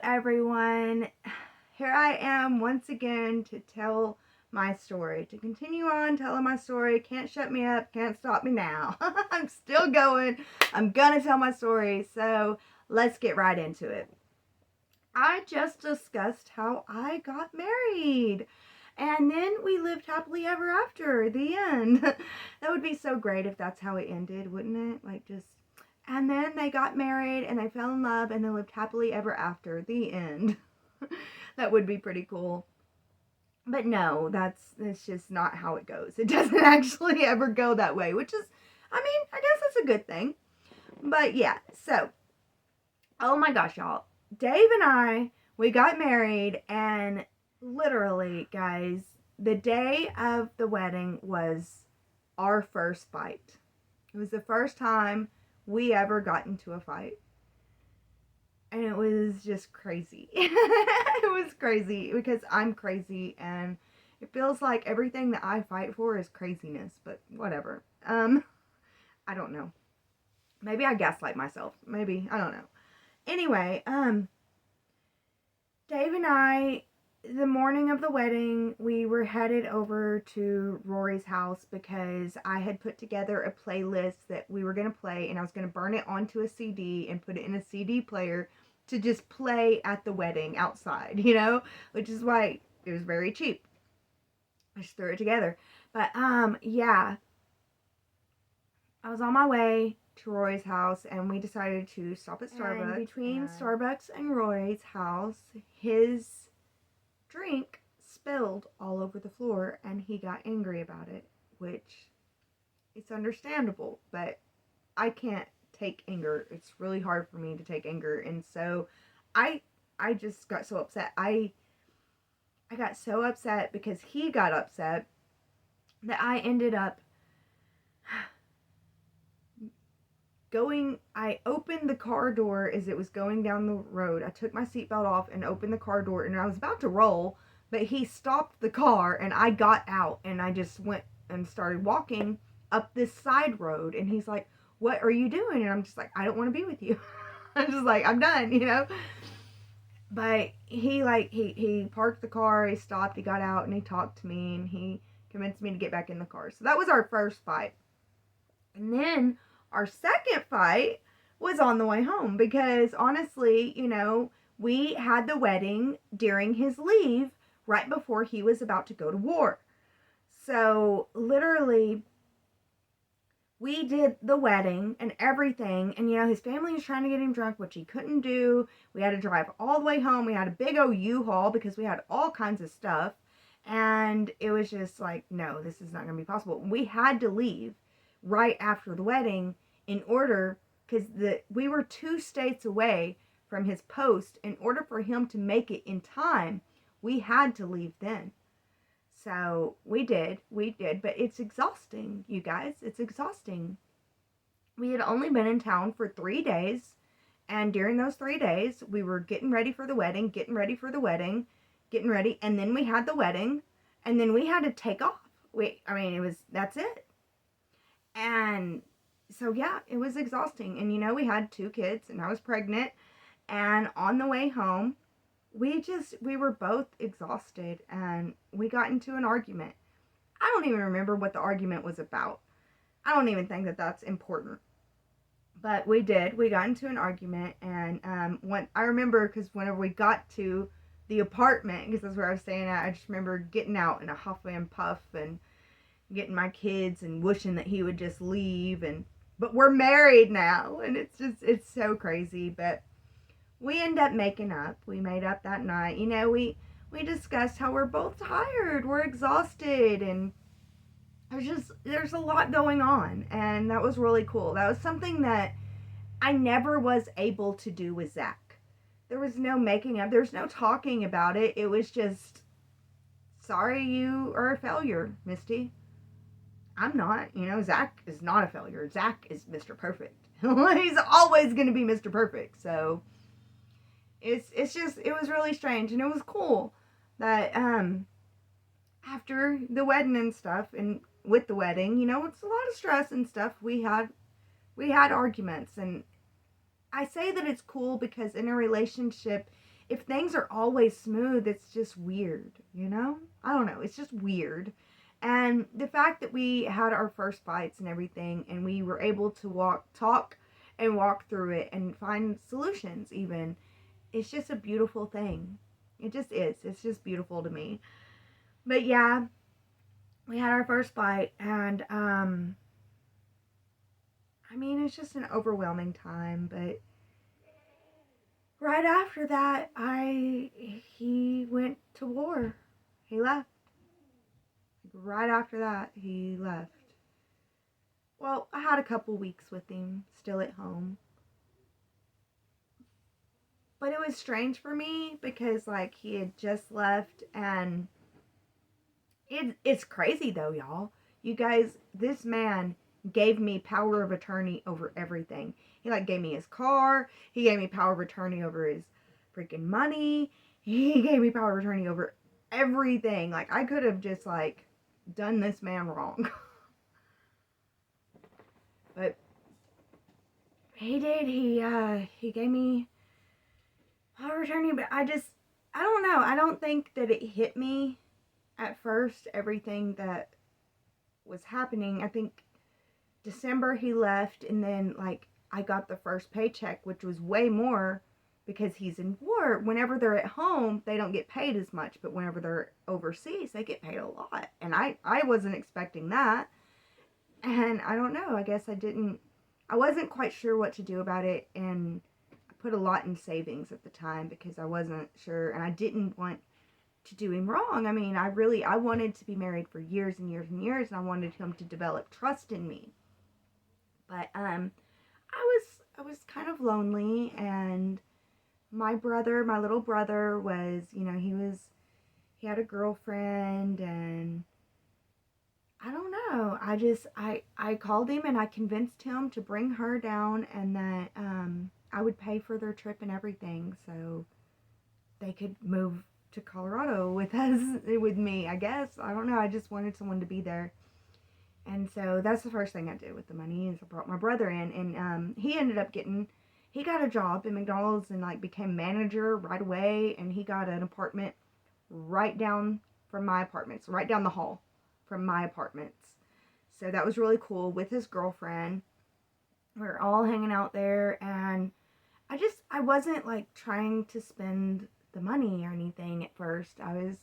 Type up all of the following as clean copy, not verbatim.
everyone. Here I am once again to tell my story, to continue on telling my story. Can't shut me up, can't stop me now. I'm still going. I'm gonna tell my story, so let's get right into it. I just discussed how I got married. And then we lived happily ever after. The end. That would be so great if that's how it ended, wouldn't it? And then they got married and they fell in love and they lived happily ever after. The end. That would be pretty cool. But no, that's just not how it goes. It doesn't actually ever go that way, which is, I guess that's a good thing. But yeah, so, oh my gosh, y'all. Dave and I, we got married, and literally, guys, the day of the wedding was our first fight. It was the first time we ever got into a fight. And it was just crazy. It was crazy because I'm crazy, and it feels like everything that I fight for is craziness, but whatever. I don't know. Maybe I gaslight myself. Maybe. I don't know. Anyway, Dave and I, the morning of the wedding, we were headed over to Rory's house because I had put together a playlist that we were going to play, and I was going to burn it onto a CD and put it in a CD player to just play at the wedding outside, which is why it was very cheap. I just threw it together. But, yeah, I was on my way to Rory's house, and we decided to stop at Starbucks. And between Starbucks and Rory's house, his drink spilled all over the floor, and he got angry about it, which it's understandable, but I can't take anger. It's really hard for me to take anger, and so I just got so upset. I got so upset because he got upset that I ended up I opened the car door as it was going down the road. I took my seatbelt off and opened the car door, and I was about to roll, but he stopped the car, and I got out, and I just went and started walking up this side road, and he's like, "What are you doing?" And I'm just like, "I don't want to be with you." I'm just like, "I'm done," But he parked the car, he stopped, he got out, and he talked to me, and he convinced me to get back in the car. So that was our first fight. And then our second fight was on the way home because honestly, we had the wedding during his leave right before he was about to go to war. So literally, we did the wedding and everything, and his family was trying to get him drunk, which he couldn't do. We had to drive all the way home. We had a big old U-Haul because we had all kinds of stuff, and it was just like, no, this is not going to be possible. We had to leave right after the wedding in order, because we were 2 states away from his post. In order for him to make it in time, we had to leave then. So we did, but it's exhausting, you guys. It's exhausting. We had only been in town for 3 days, and during those 3 days, we were getting ready for the wedding, getting ready, and then we had the wedding, and then we had to take off. That's it. And so, yeah, it was exhausting. And, we had 2 kids, and I was pregnant, and on the way home, we were both exhausted, and we got into an argument. I don't even remember what the argument was about. I don't even think that that's important. But we got into an argument, and when I remember, because whenever we got to the apartment, because that's where I was staying at, I just remember getting out in a huff and puff and getting my kids and wishing that he would just leave. But we're married now, and it's so crazy. But we end up making up. We made up that night. We discussed how we're both tired, we're exhausted, and there's a lot going on, and that was really cool. That was something that I never was able to do with Zach. There was no making up, there's no talking about it. It was just, sorry, you are a failure, Misty. I'm not. Zach is not a failure. Zach is Mr. Perfect. He's always going to be Mr. Perfect. So it's just, it was really strange, and it was cool that after the wedding and stuff, and with the wedding, it's a lot of stress and stuff. We had arguments, and I say that it's cool because in a relationship, if things are always smooth, it's just weird, you know? I don't know. It's just weird. And the fact that we had our first fights and everything, and we were able to talk and walk through it and find solutions, even, it's just a beautiful thing. It just is. It's just beautiful to me. But yeah, we had our first fight, and I mean, it's just an overwhelming time. But right after that, he went to war. He left. Right after that, he left. Well, I had a couple weeks with him still at home. But it was strange for me because, like, he had just left, and it's crazy though, y'all. You guys, this man gave me power of attorney over everything. He, like, gave me his car. He gave me power of attorney over his freaking money. He gave me power of attorney over everything. Like, I could have just, like, done this man wrong. But he did. He gave me power of attorney, but I don't know. I don't think that it hit me at first, everything that was happening. I think December he left, and then, like, I got the first paycheck, which was way more because he's in war. Whenever they're at home, they don't get paid as much, but whenever they're overseas, they get paid a lot. And I wasn't expecting that. And I don't know, I guess I wasn't quite sure what to do about it, and I put a lot in savings at the time because I wasn't sure, and I didn't want to do him wrong. I mean, I wanted to be married for years and years and years, and I wanted him to develop trust in me. But I was kind of lonely, and my little brother was, he had a girlfriend, and I don't know. I called him, and I convinced him to bring her down, and that I would pay for their trip and everything so they could move to Colorado with me, I guess. I don't know. I just wanted someone to be there. And so that's the first thing I did with the money is I brought my brother in, and he got a job at McDonald's and, like, became manager right away, and he got an apartment right down from my apartments, right down the hall from my apartments. So that was really cool with his girlfriend. We were all hanging out there, and I wasn't, like, trying to spend the money or anything at first. I was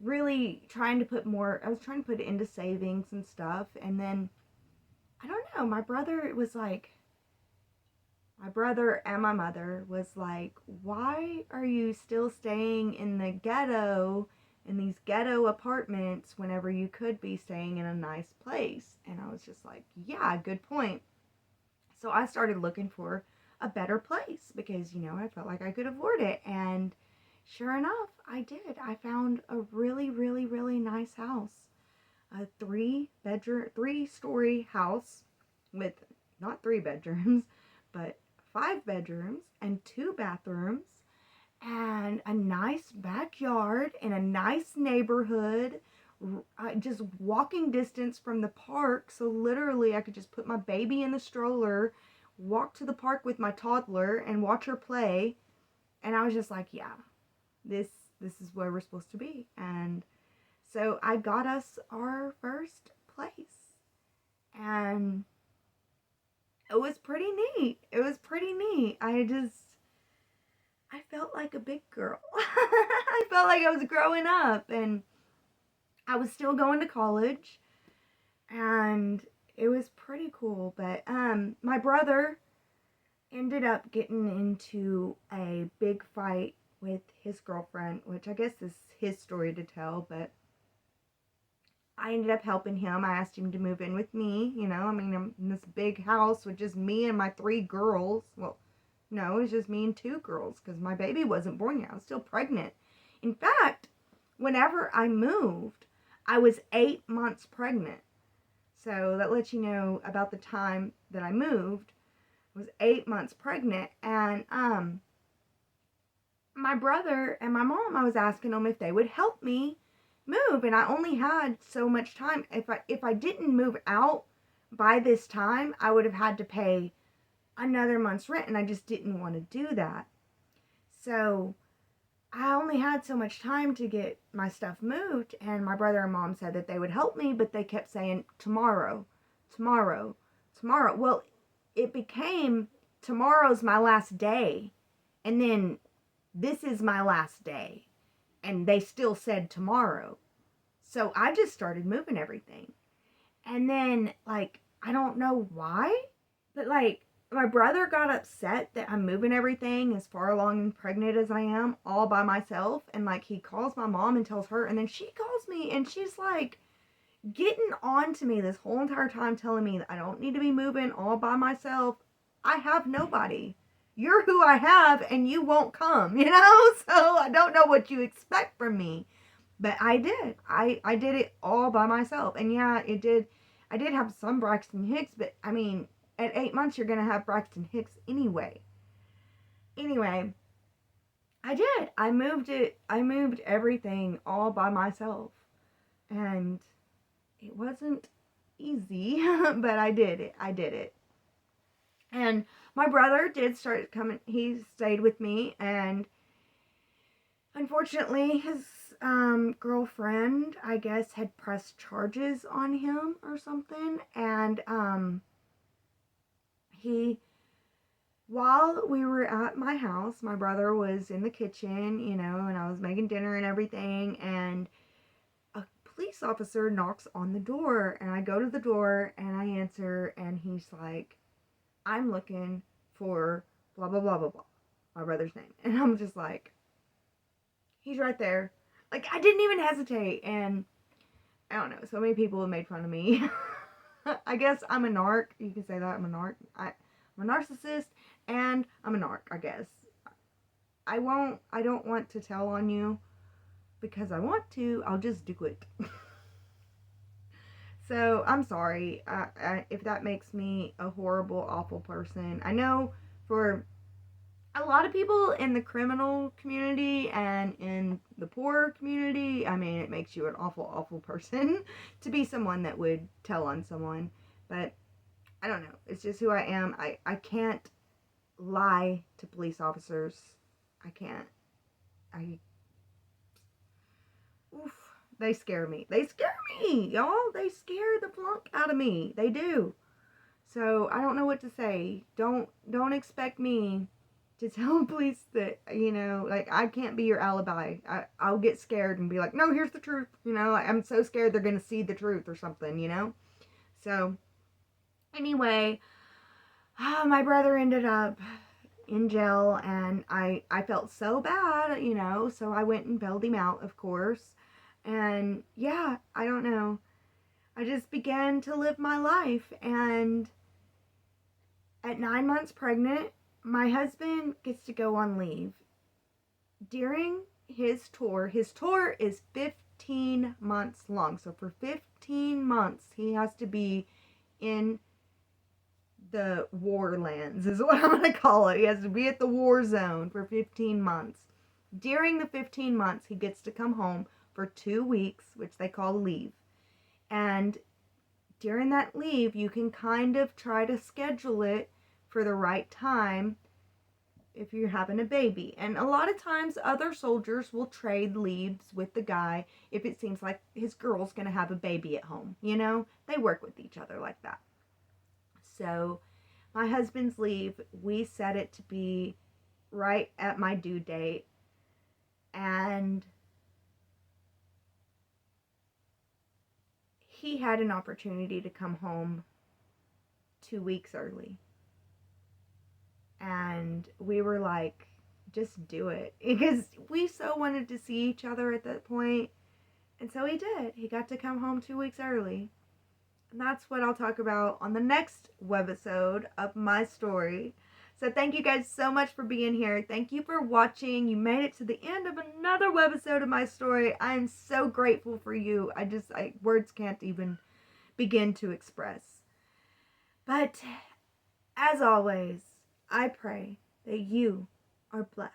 really trying to put it into savings and stuff. And then, I don't know, my brother and my mother was like, why are you still staying in the ghetto, in these ghetto apartments, whenever you could be staying in a nice place? And I was just like, yeah, good point. So I started looking for a better place because, I felt like I could afford it. And sure enough, I did. I found a really, really, really nice house. A three-story house with not 3 bedrooms, but 5 bedrooms and 2 bathrooms, and a nice backyard in a nice neighborhood, just walking distance from the park. So literally I could just put my baby in the stroller, walk to the park with my toddler, and watch her play. And I was just like, yeah, this is where we're supposed to be. And so I got us our first place, and it was pretty neat. I felt like a big girl. I felt like I was growing up, and I was still going to college, and it was pretty cool. But my brother ended up getting into a big fight with his girlfriend, which I guess is his story to tell, but I ended up helping him. I asked him to move in with me, I'm in this big house with just me and my 3 girls. Well, no, it was just me and 2 girls because my baby wasn't born yet. I was still pregnant. In fact, whenever I moved, I was 8 months pregnant. So that lets you know about the time that I moved. I was 8 months pregnant, and my brother and my mom, I was asking them if they would help me move, and I only had so much time. If I didn't move out by this time, I would have had to pay another month's rent, and I just didn't want to do that. So only had so much time to get my stuff moved, and my brother and mom said that they would help me, but they kept saying tomorrow, tomorrow, tomorrow. Well, it became tomorrow's my last day, and then this is my last day, and they still said tomorrow. So I just started moving everything. And then, like, I don't know why, but like, my brother got upset that I'm moving everything as far along and pregnant as I am all by myself. And like, he calls my mom and tells her, and then she calls me and she's like getting on to me this whole entire time, telling me that I don't need to be moving all by myself. I have nobody. You're who I have, and you won't come, you know? So I don't know what you expect from me. But I did. I did it all by myself. And yeah, it did. I did have some Braxton Hicks, but I mean, at 8 months, you're going to have Braxton Hicks anyway. Anyway, I did. I moved it. I moved everything all by myself. And it wasn't easy, but I did it. I did it. And my brother did start coming. He stayed with me, and unfortunately, his girlfriend, I guess, had pressed charges on him or something. And he, while we were at my house, my brother was in the kitchen, you know, and I was making dinner and everything, and a police officer knocks on the door, and I go to the door and I answer, and he's like, I'm looking for blah blah blah blah blah, my brother's name. And I'm just like, he's right there. Like, I didn't even hesitate. And I don't know, so many people have made fun of me. I guess I'm a narc. You can say that. I'm a narc. I'm a narcissist, and I'm a narc, I guess. I don't want to tell on you because I want to. I'll just do it. So I'm sorry if that makes me a horrible, awful person. I know for a lot of people in the criminal community and in the poor community, I mean, it makes you an awful, awful person to be someone that would tell on someone. But I don't know. It's just who I am. I can't lie to police officers. I can't. Oof, they scare me. They scare me, y'all. They scare the flunk out of me. They do. So I don't know what to say. Don't expect me to tell police that, you know, like, I can't be your alibi. I'll get scared and be like, no, here's the truth. You know, like, I'm so scared they're going to see the truth or something, you know? So, anyway, my brother ended up in jail, and I felt so bad, you know, so I went and bailed him out, of course. And yeah, I don't know. I just began to live my life, and at 9 months pregnant, my husband gets to go on leave. During his tour is 15 months long. So for 15 months, he has to be in the war lands, is what I'm going to call it. He has to be at the war zone for 15 months. During the 15 months, he gets to come home for 2 weeks, which they call leave. And during that leave, you can kind of try to schedule it for the right time if you're having a baby. And a lot of times other soldiers will trade leaves with the guy if it seems like his girl's going to have a baby at home. You know, they work with each other like that. So my husband's leave, we set it to be right at my due date. And he had an opportunity to come home 2 weeks early. And we were like, just do it. Because we so wanted to see each other at that point. And so he did. He got to come home 2 weeks early. And that's what I'll talk about on the next webisode of my story. So thank you guys so much for being here. Thank you for watching. You made it to the end of another webisode of my story. I am so grateful for you. Words can't even begin to express. But as always, I pray that you are blessed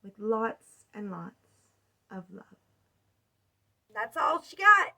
with lots and lots of love. That's all she got.